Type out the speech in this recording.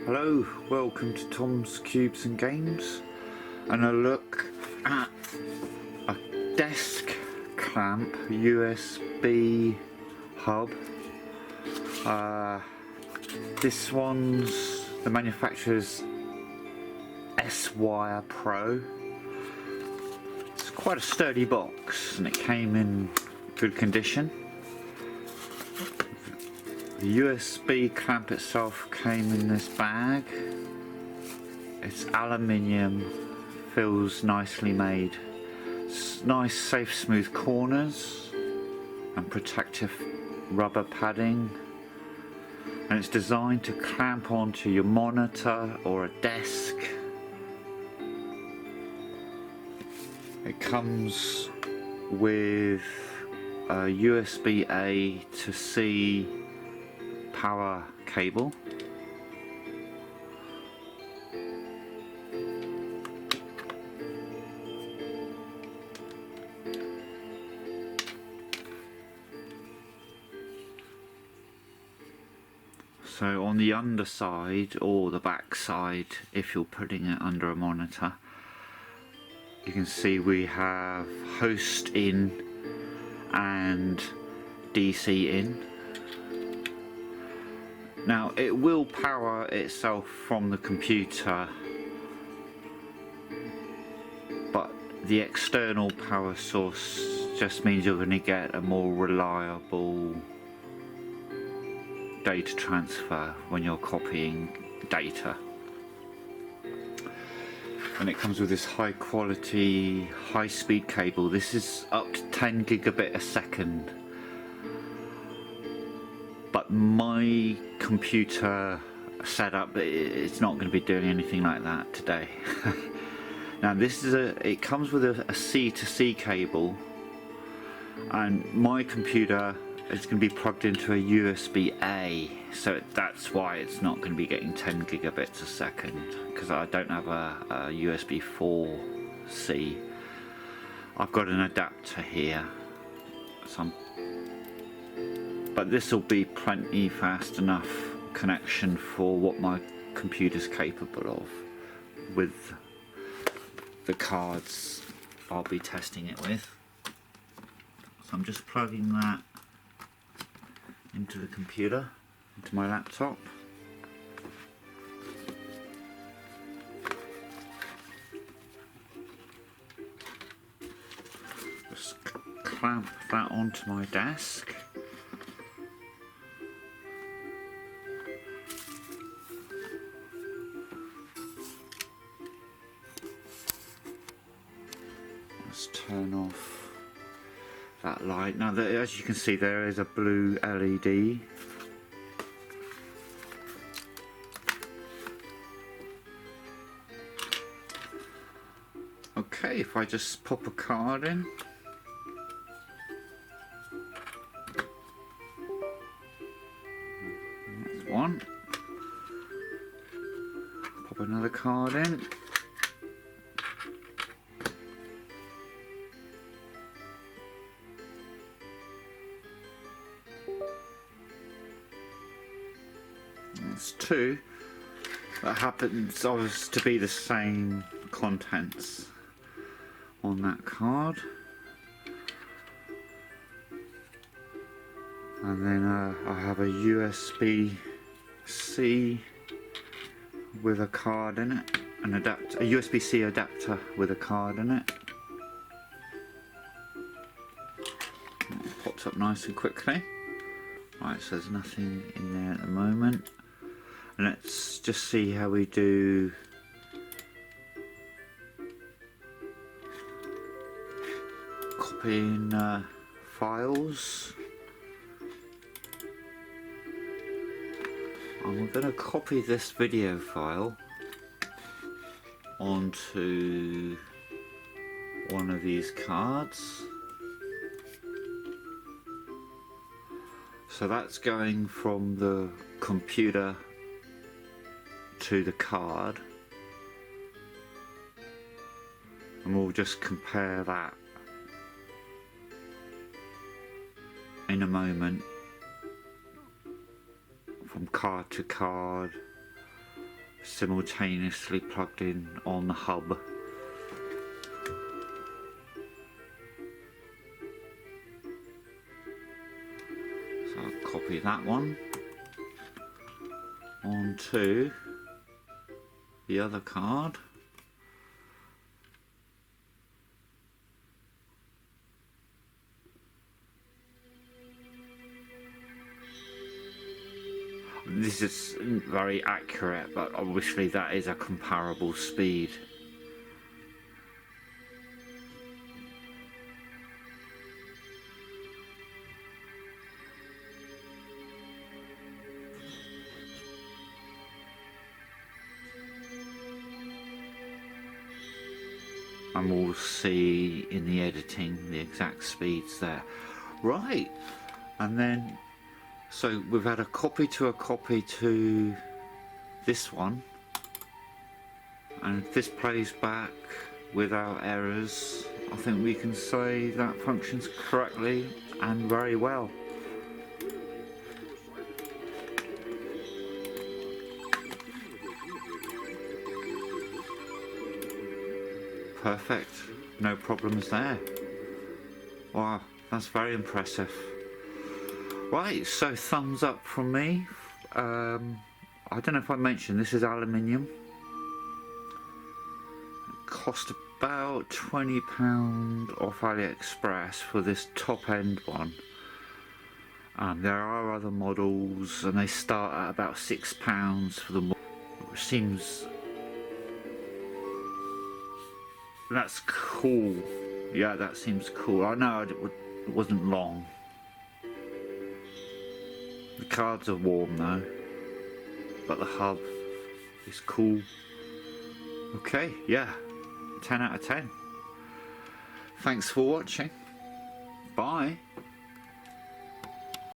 Hello, welcome to Tom's Cubes and Games, and a look at a desk clamp USB hub. This one's the manufacturer's Eswirepro. It's quite a sturdy box and it came in good condition. The USB clamp itself came in this bag. It's aluminium, feels nicely made. It's nice, safe, smooth corners and protective rubber padding. And it's designed to clamp onto your monitor or a desk. It comes with a USB-A to C power cable. So on the underside or the back side, if you're putting it under a monitor, you can see we have host in and DC in. Now it will power itself from the computer, but the external power source just means you're going to get a more reliable data transfer when you're copying data. And it comes with this high quality, high speed cable. This is up to 10 gigabit a second. But my computer setup, it's not going to be doing anything like that today. Now this is it comes with a C to C cable, and my computer is going to be plugged into a USB-A, so that's why it's not going to be getting 10 gigabits a second, because I don't have a USB 4C. I've got an adapter here, but this will be plenty fast enough connection for what my computer's capable of with the cards I'll be testing it with. So I'm just plugging that into the computer, into my laptop. Just clamp that onto my desk. Let's turn off that light. Now, as you can see, there is a blue LED. Okay, if I just pop a card in. That's one. Pop another card in. That's two. That happens obviously to be the same contents on that card. And then I have a USB-C with a card in it, an adapter, a USB-C adapter with a card in it. It pops up nice and quickly. Right, so there's nothing in there at the moment. And let's just see how we do copying files. I'm going to copy this video file onto one of these cards. So that's going from the computer to the card, and we'll just compare that in a moment from card to card simultaneously plugged in on the hub. So I'll copy that one onto the other card. This is very accurate, but obviously that is a comparable speed. And we'll see in the editing the exact speeds there. Right, and then so we've had a copy to this one, and if this plays back without errors, I think we can say that functions correctly and very well. Perfect, no problems there. Wow, that's very impressive. Right, so thumbs up from me. I don't know if I mentioned, this is aluminium. It cost about £20 off AliExpress for this top end one. There are other models and they start at about £6 for the model, which seems... That's cool. Yeah, that seems cool. I know it wasn't long. The cards are warm though, but the hub is cool. Okay, yeah, 10 out of 10. Thanks for watching. Bye.